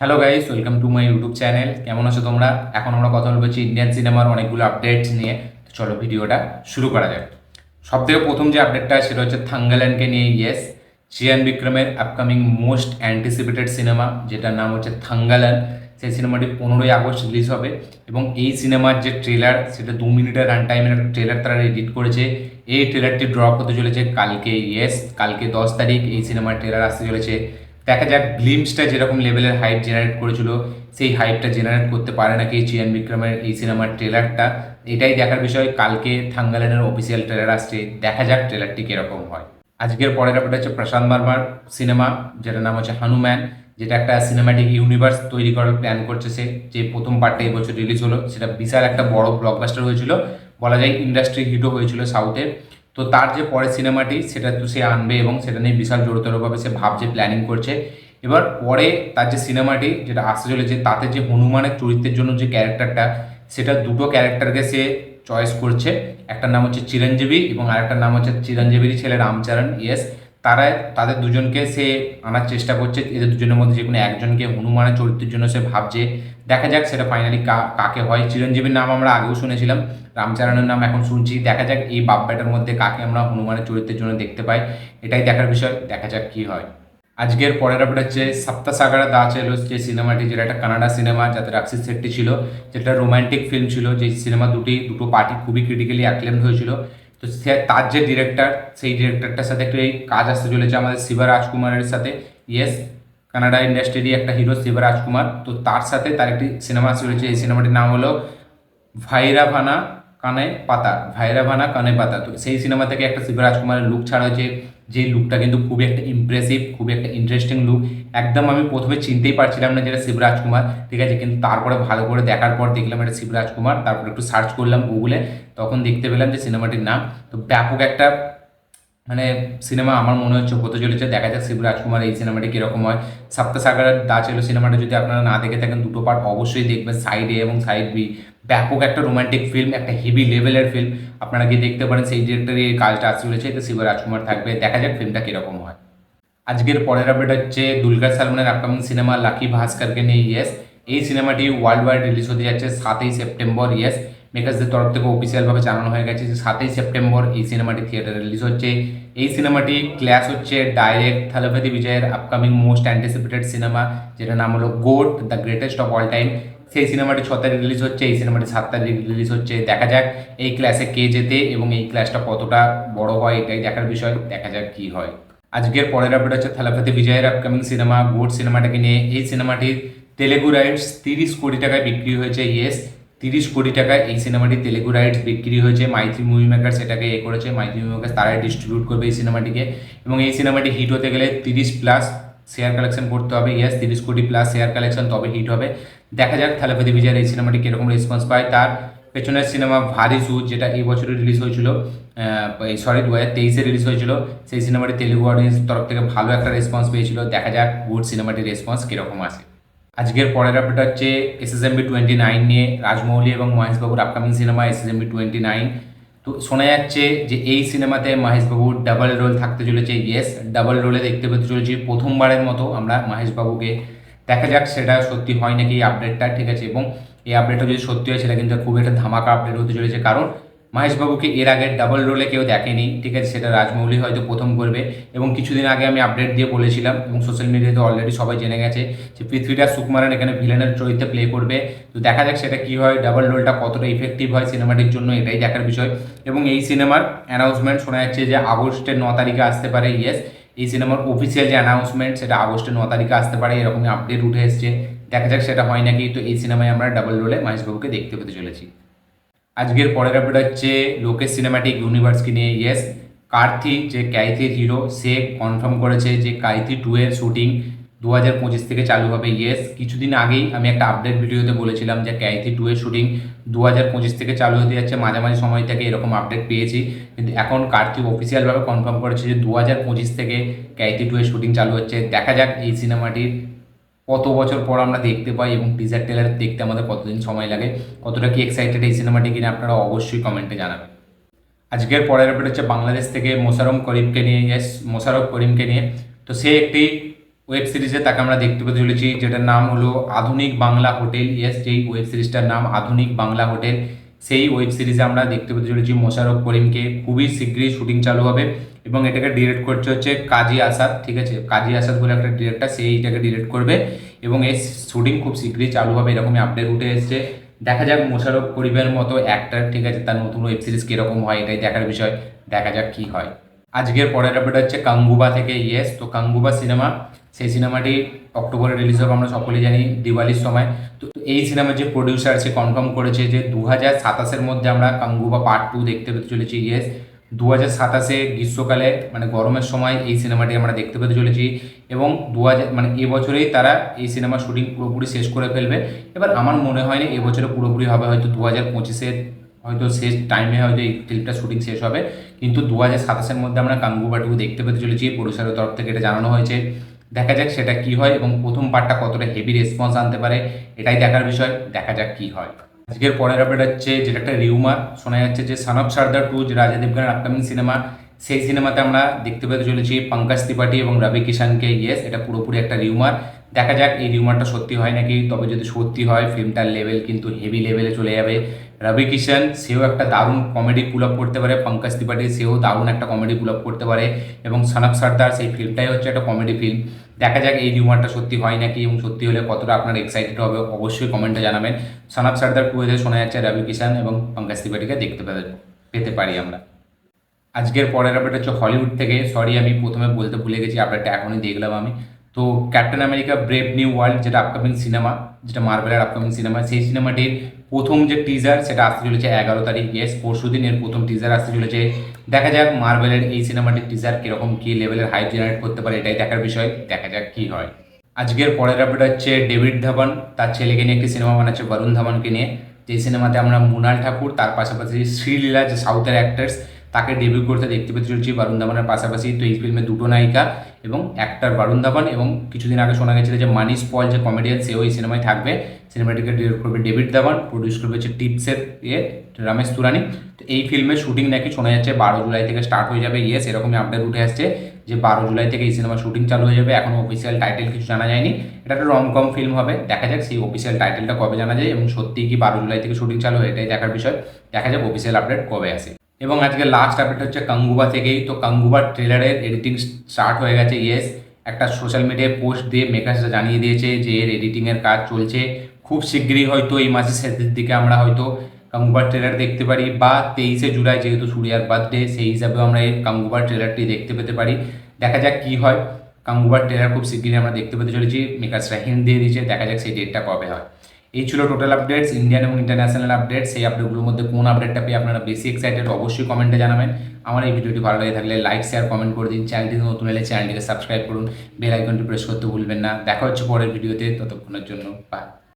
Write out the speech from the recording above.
Hello guys, welcome to my YouTube channel. কেমন আছো তোমরা? এখন আমরা কথা বলবো ইন্ডিয়ান সিনেমার অনেকগুলো আপডেটস নিয়ে। তো চলো ভিডিওটা শুরু করা যাক। সব থেকে প্রথম যে আপডেটটা সেটা হচ্ছে থাঙ্গাল্যান্ডকে নিয়ে। ইয়েস, চিয়ান বিক্রমের আপকামিং মোস্ট অ্যান্টিসিপেটেড সিনেমা যেটার নাম হচ্ছে থাঙ্গাল্যান্ড, সেই সিনেমাটি 15ই আগস্ট রিলিজ হবে। এবং এই সিনেমার যে ট্রেলার সেটা 2 মিনিটের রান টাইমের একটা ট্রেলার তারা এডিট করেছে। এই ট্রেলারটি ড্রপ হতে চলেছে কালকে। ইয়েস, কালকে 10 তারিখ এই সিনেমার ট্রেলার আসতে চলেছে। দেখা যাক গ্লিমসটা যেরকম লেভেলের হাইপ জেনারেট করেছিল সেই হাইপটা জেনারেট করতে পারে নাকি চিয়ান বিক্রমের এই সিনেমার ট্রেলারটা। এটাই দেখার বিষয়। কালকে থাঙ্গাল্যান্ডের অফিসিয়াল ট্রেলার আসছে, দেখা যাক ট্রেলারটি কীরকম হয়। আজকের পরের আপডেট হচ্ছে প্রশান্ত ভার্মার সিনেমা, যেটার নাম হচ্ছে হনুম্যান, যেটা একটা সিনেমাটিক ইউনিভার্স তৈরি করার প্ল্যান করছে সে। যে প্রথম পার্টটা এই বছর রিলিজ হলো, সেটা বিশাল একটা বড় ব্লকবাস্টার হয়েছিল, বলা যায় ইন্ডাস্ট্রি হিটও হয়েছিল সাউথে। তো তার যে পরের সিনেমাটি সেটা তো সে আনবে এবং সেটা নিয়ে বিশাল জোরতরভাবে সে ভাবছে, প্ল্যানিং করছে। এবার পরে তার যে সিনেমাটি যেটা আসতে চলেছে তাতে যে হনুমানের চরিত্রের জন্য যে ক্যারেক্টারটা, সেটা দুটো ক্যারেক্টারকে সে চয়েস করছে। একটার নাম হচ্ছে চিরঞ্জীবী এবং আরেকটার নাম হচ্ছে চিরঞ্জীবীর ছেলে রামচরণ। ইয়েস, তাদের দুজনকে সে আনার চেষ্টা করছে। এদের দুজনের মধ্যে যে কোনো একজনকে হনুমানের চরিত্রের জন্য সে ভাবছে। দেখা যাক সেটা ফাইনালি কাকে হয়। চিরঞ্জীবীর নাম আমরা আগেও শুনেছিলাম, রামচরণের নাম এখন শুনছি। দেখা যাক এই বাপ্পাটার মধ্যে কাকে আমরা হনুমানের চরিত্রের জন্য দেখতে পাই, এটাই দেখার বিষয়। দেখা যাক কী হয়। আজকের পরের আপডেট হচ্ছে সপ্তসাগর দা চেলো, যে সিনেমাটি, যেটা একটা কানাডা সিনেমা, যাতে রাক্ষিস শেট্টি ছিল, যেটা রোমান্টিক ফিল্ম ছিল। যে সিনেমা দুটো পার্টি খুবই ক্রিটিক্যালি অ্যাক্লেমড হয়েছিল। তো সে তার যে ডিরেক্টর, সেই ডিরেক্টরটার সাথে একটা এই কাজ আসতে চলেছে আমাদের শিবা রাজকুমারের সাথে। ইয়েস, কানাডা ইন্ডাস্ট্রিরই একটা হিরো শিবা রাজকুমার, তো তার সাথে তার একটি সিনেমা আসতে চলেছে। এই সিনেমাটির নাম হলো ভাইরাভানা কানে পাতা। ভাইরাভানা কানে পাতা। তো সেই সিনেমা থেকে একটা শিব রাজকুমারের লুক ছাড়া হয়েছে, যে লুকটা কিন্তু খুবই একটা ইমপ্রেসিভ, খুবই একটা ইন্টারেস্টিং লুক। একদম আমি প্রথমে চিনতেই পারছিলাম না যেটা শিব রাজকুমার, ঠিক আছে, কিন্তু তারপরে ভালো করে দেখার পর দেখলাম এটা শিব রাজকুমার। তারপর একটু সার্চ করলাম গুগলে, তখন দেখতে পেলাম যে সিনেমাটির নাম। তো ব্যাপক একটা মানে সিনেমা আমার মনে হচ্ছে হতে চলেছে। দেখা যাক শিব রাজকুমার এই সিনেমাটি কীরকম হয়। সপ্তসাগর দা চেলো সিনেমাটা যদি আপনারা না দেখে থাকেন, দুটো পার্ট অবশ্যই দেখবেন, সাইড এ এবং সাইড বি। ব্যাপক একটা রোমান্টিক ফিল্ম, একটা হেভি লেভেলের ফিল্ম, আপনারা গিয়ে দেখতে পারেন। সেই ডিরেক্টরই এই কাজটা আসতে চলেছে, এতে শিব রাজকুমার থাকবে। দেখা যাক ফিল্মটা কীরকম হয়। আজকের পরের আপডেট হচ্ছে দুলকার সালমানের আপকামিং সিনেমা লাকি ভাস্করকে নিয়ে। ইয়েস, এই সিনেমাটি ওয়ার্ল্ড ওয়াইড রিলিজ হতে যাচ্ছে 7ই সেপ্টেম্বর। ইয়েস, মেকার্সদের তরফ থেকে অফিসিয়ালভাবে জানানো হয়ে গেছে যে 7ই সেপ্টেম্বর এই সিনেমাটি থিয়েটারে রিলিজ হচ্ছে। এই সিনেমাটি ক্ল্যাশ হচ্ছে ডাইরেক্ট থালাপতি বিজয়ের আপকামিং মোস্ট অ্যান্টিসিপেটেড সিনেমা, যেটার নাম হলো goat, the greatest of all time. সেই সিনেমাটি 6 তারিখ রিলিজ হচ্ছে, এই সিনেমাটি 7 তারিখ রিলিজ হচ্ছে। দেখা যাক এই ক্লাসে কে জেতে এবং এই ক্লাসটা কতটা বড় হয়, এটাই দেখার বিষয়। দেখা যাক কী হয়। আজকের পরের আপডেট হচ্ছে থালাপতি বিজয়ের আপকামিং সিনেমা গোট সিনেমাটাকে নিয়ে। এই সিনেমাটির তেলেগু রাইটস 30 কোটি টাকায় বিক্রি হয়েছে। ইয়েস, 30 কোটি টাকায় এই সিনেমাটির তেলেগু রাইটস বিক্রি হয়েছে। মাইথি মুভি মেকার্স এটাকে করেছে। মাইথি মুভি মেকার্স তারাই ডিস্ট্রিবিউট করবে এই সিনেমাটিকে। এবং এই সিনেমাটি হিট হতে গেলে 30+ শেয়ার কালেকশন করতে হবে। ইয়েস, 30 কোটি+ শেয়ার কালেকশন, তবে হিট হবে। দেখা যাক থালাপতি বিজয়ের এই সিনেমাটি কীরকম রেসপন্স পায়। তার পেছনের সিনেমা ভারী সুদ, যেটা এই বছরে রিলিজ হয়েছিল, সরি 2023-এ রিলিজ হয়েছিল, সেই সিনেমাটি তেলেগু অডিয়েন্স তরফ থেকে ভালো একটা রেসপন্স পেয়েছিল। দেখা যাক গুড সিনেমাটির রেসপন্স কীরকম আসে। আজকের পরের আপডেট হচ্ছে SSMB29 নিয়ে, রাজমৌলি এবং মহেশবাবুর আপকামিং সিনেমা SSMB29। তো শোনা যাচ্ছে যে এই সিনেমাতে মহেশবাবুর ডাবল রোল থাকতে চলেছে। ইয়েস, ডাবল রোলে দেখতে পেতে চলেছি প্রথমবারের মতো আমরা মহেশবাবুকে। দেখা যাক সেটা সত্যি হয় নাকি এই আপডেটটা, ঠিক আছে। এবং এই আপডেটটা যদি সত্যি হয় সেটা কিন্তু খুব একটা ধামাকা আপডেট হতে চলেছে, কারণ মহেশবাবুকে এর আগে ডাবল রোলে কেউ দেখেনি, ঠিক আছে। সেটা রাজমৌলি হয়তো প্রথম করবে। এবং কিছুদিন আগে আমি আপডেট দিয়ে বলেছিলাম এবং সোশ্যাল মিডিয়াতে অলরেডি সবাই জেনে গেছে যে পৃথ্বীরাজ সুকুমারন এখানে ভিলেনের চরিত্রে প্লে করবে। তো দেখা যাক সেটা কী হয়, ডাবল রোলটা কতটা ইফেক্টিভ হয় সিনেমাটির জন্য, এটাই দেখার বিষয়। এবং এই সিনেমার অ্যানাউন্সমেন্ট শোনা যাচ্ছে যে আগস্টের 9 তারিখে আসতে পারে। ইয়েস, এই সিনেমার অফিসিয়াল যে অ্যানাউন্সমেন্ট সেটা আগস্টের 9 তারিখে আসতে পারে, এরকমই আপডেট উঠে এসছে। দেখা যাক সেটা হয় নাকি। তো এই সিনেমায় আমরা ডাবল রোলে মহেশবাবুকে দেখতে পেতে চলেছি। আজকের পরের আপডেট হচ্ছে লোকেশ সিনেমাটিক ইউনিভার্সকে নিয়ে। ইয়েস, কার্থি যে কাইথির হিরো, সে কনফার্ম করেছে যে কাইথি 2-এর শুটিং 2025 থেকে চালু হবে। ইয়েস, কিছুদিন আগেই আমি একটা আপডেট ভিডিওতে বলেছিলাম যে কাইথি 2-এর শুটিং 2025 থেকে চালু হতে যাচ্ছে, মাঝামাঝি সময় থেকে এরকম আপডেট পেয়েছি। কিন্তু এখন কার্থি অফিসিয়ালভাবে কনফার্ম করেছে যে 2025 থেকে কাইথি 2-এর শুটিং চালু হচ্ছে। দেখা যাক এই সিনেমাটির কত বছর পর আমরা দেখতে পাই এবং টিজার ট্রেলার দেখতে আমাদের কতদিন সময় লাগে, কতটা কি এক্সাইটেড এই সিনেমাটি কিনে আপনারা অবশ্যই কমেন্টে জানাবেন। আজকের পরের আপডেট হচ্ছে বাংলাদেশ থেকে মোশাররফ করিমকে নিয়ে। ইয়েস, মোশাররফ করিমকে নিয়ে। তো সে একটি ওয়েব সিরিজে তাকে আমরা দেখতে পেতে চলেছি, যেটার নাম হলো আধুনিক বাংলা হোটেল। ইয়েস, যেই ওয়েব সিরিজটার নাম আধুনিক বাংলা হোটেল, সেই ওয়েব সিরিজে আমরা দেখতে পেতে চলেছি মোশাররফ করিমকে। খুবই শীঘ্রই শুটিং চালু হবে এবং এটাকে ডিরেক্ট করছে হচ্ছে কাজী আসাদ। ঠিক আছে, কাজী আসাদ বলে একটা ডিরেক্টর, সেই এটাকে ডিরেক্ট করবে এবং এর শুটিং খুব শীঘ্রই চালু হবে, এরকমই আপডেট উঠে এসছে। দেখা যাক মোশাররফ করিমের মতো অ্যাক্টর, ঠিক আছে, তার নতুন ওয়েব সিরিজ কীরকম হয়, এটাই দেখার বিষয়। দেখা যাক কী হয়। আজকের পরের আপডেট হচ্ছে কাঙ্গুবা থেকে। ইয়েস, তো কাঙ্গুবা সিনেমা, সেই সিনেমাটি অক্টোবরে রিলিজ হবে, আমরা সকলেই জানি, দিওয়ালির সময়। তো এই সিনেমার যে প্রডিউসার, সে কনফার্ম করেছে যে 2027-এর মধ্যে আমরা কাঙ্গুবা পার্ট 2 দেখতে পেতে চলেছি। ইয়েস, 2027-এ গ্রীষ্মকালে মানে গরমের সময় এই সিনেমাটি আমরা দেখতে পেতে চলেছি এবং 2000 মানে এবছরেই তারা এই সিনেমার শুটিং পুরোপুরি শেষ করে ফেলবে। এবার আমার মনে হয় না এবছরে পুরোপুরি হবে, হয়তো 2025-এর হয়তো শেষ টাইমে হয়তো এই ফিল্মটা শুটিং শেষ হবে, কিন্তু 2027-এর মধ্যে আমরা কাঙ্গুবা 2 দেখতে পেতে চলেছি। প্রডিউসারের তরফ থেকে এটা জানানো হয়েছে। দেখা যাক সেটা কি হয় এবং প্রথম পার্টটা কতটা হেভি রেসপন্স আনতে পারে, এটাই দেখার বিষয়। দেখা যাক কি হয়। আজকের পরের আপডেট হচ্ছে, যেটা একটা রিউমার শোনা যাচ্ছে যে সান অফ সর্দার 2, যে রাজা দেবগনের আপকামিং সিনেমা, সেই সিনেমাতে আমরা দেখতে পেতে চলেছি পঙ্কজ ত্রিপাঠী এবং রবি কিষানকে। ইয়েস, এটা পুরোপুরি একটা রিউমার। দেখা যাক এই রিউমারটা সত্যি হয় নাকি। তবে যদি সত্যি হয়, ফিল্মটার লেভেল কিন্তু হেভি লেভেলে চলে যাবে। রবি কিষান, সেও একটা দারুণ কমেডি পুল আপ করতে পারে, পঙ্কজ ত্রিপাঠী, সেও দারুণ একটা কমেডি পুল আপ করতে পারে এবং সান অফ সর্দার, সেই ফিল্মটাই হচ্ছে একটা কমেডি ফিল্ম। দেখা যাক এই রিউমারটা সত্যি হয় নাকি এবং সত্যি হলে কতটা আপনারা এক্সাইটেড হবে, অবশ্যই কমেন্টে জানাবেন। সান অফ সর্দার 2-এ শোনা যাচ্ছে রবি কিষান এবং পঙ্কজ ত্রিপাঠীকে দেখতে পেতে পারি আমরা। আজকের পরের আপডেট হচ্ছে হলিউড থেকে। সরি, আমি প্রথমে বলতে ভুলে গেছি, আপডেটটা এখনই দেখলাম আমি। তো captain America brave new world, যেটা আপকামিং সিনেমা, যেটা মার্ভেলের আপকামিং সিনেমা, সেই সিনেমাটির প্রথম যে টিজার সেটা আসতে চলেছে 11 তারিখ। ইয়েস, পরশুদিন এর প্রথম টিজার আসতে চলেছে। দেখা যাক মার্ভেলের এই সিনেমাটির টিজার কীরকম কী লেভেলের হাইপ জেনারেট করতে পারে, এটাই দেখার বিষয়। দেখা যাক কী হয়। আজকের পরের আপডেট হচ্ছে ডেভিড ধাবান তার ছেলেকে নিয়ে একটি সিনেমা বানাচ্ছে, বরুণ ধাবানকে নিয়ে। যে সিনেমাতে আমরা মৃণাল ঠাকুর, তার পাশাপাশি শ্রীলীলা, যে সাউথের অ্যাক্টার্স, তাকে ডেবিউ করতে দেখতে পেতে চলেছি বরুণ ধাবানের পাশাপাশি। তো এই ফিল্মে দুটো নায়িকা এবং অ্যাক্টর বরুণ ধাবান, এবং কিছুদিন আগে শোনা গেছিল যে মানিশ পল, যে কমেডিয়ান, সেও এই সিনেমায় থাকবে। সিনেমাটিকে ডিরেক্ট করবে ডেভিড ধাবান, প্রডিউস করবে হচ্ছে টিপসের রমেশ তুরানি। তো এই ফিল্মের শুটিং নাকি শোনা যাচ্ছে 12 জুলাই থেকে স্টার্ট হয়ে যাবে। ইয়েস, এরকমই আপডেট উঠে আসছে যে 12 জুলাই থেকে এই সিনেমার শুটিং চালু হয়ে যাবে। এখনও অফিসিয়াল টাইটেল কিছু জানা যায়নি। এটা একটা রমকম ফিল্ম হবে। দেখা যাক সেই অফিসিয়াল টাইটেলটা কবে জানা যায় এবং সত্যিই কি 12 জুলাই থেকে শুটিং চালু হয়, এটাই দেখার বিষয়। দেখা যাক অফিসিয়াল আপডেট কবে আসে। এবং আজকে লাস্ট আপডেট হচ্ছে কাঙ্গুবা থেকেই। তো কাঙ্গুবার ট্রেলারের এডিটিং স্টার্ট হয়ে গেছে। ইয়েস, একটা সোশ্যাল মিডিয়ায় পোস্ট দিয়ে মেকার্সরা জানিয়ে দিয়েছে যে এর এডিটিংয়ের কাজ চলছে। খুব শীঘ্রই হয়তো এই মাসের শেষের দিকে আমরা হয়তো কাঙ্গুবার ট্রেলার দেখতে পারি, বা 23শে জুলাই যেহেতু সূর্যার বার্থডে, সেই হিসাবেও আমরা এই কাঙ্গুবার ট্রেলারটি দেখতে পেতে পারি। দেখা যাক কী হয়। কাঙ্গুবার ট্রেলার খুব শীঘ্রই আমরা দেখতে পেতে চলেছি, মেকার্সরা হিন্ট দিয়ে দিয়েছে। দেখা যাক সেই ডেটটা কবে হয়। এই ছিল টোটাল আপডেটস, ইন্ডিয়ান এবং ইন্টারন্যাশনাল আপডেট। সেই আপডেটগুলোর মধ্যে কোন আপডেটটা পেয়ে আপনারা বেশি এক্সাইটেড, অবশ্যই কমেন্টে জানাবেন। আমার এই ভিডিওটি ভালো লাগে থাকলে লাইক, শেয়ার, কমেন্ট করে দিন। চ্যানেলটিতে নতুন এলে চ্যানেলটিকে সাবস্ক্রাইব করুন, বেল আইকনটি প্রেস করতে ভুলবেন না। দেখা হচ্ছে পরের ভিডিওতে, ততক্ষণের জন্য বাই।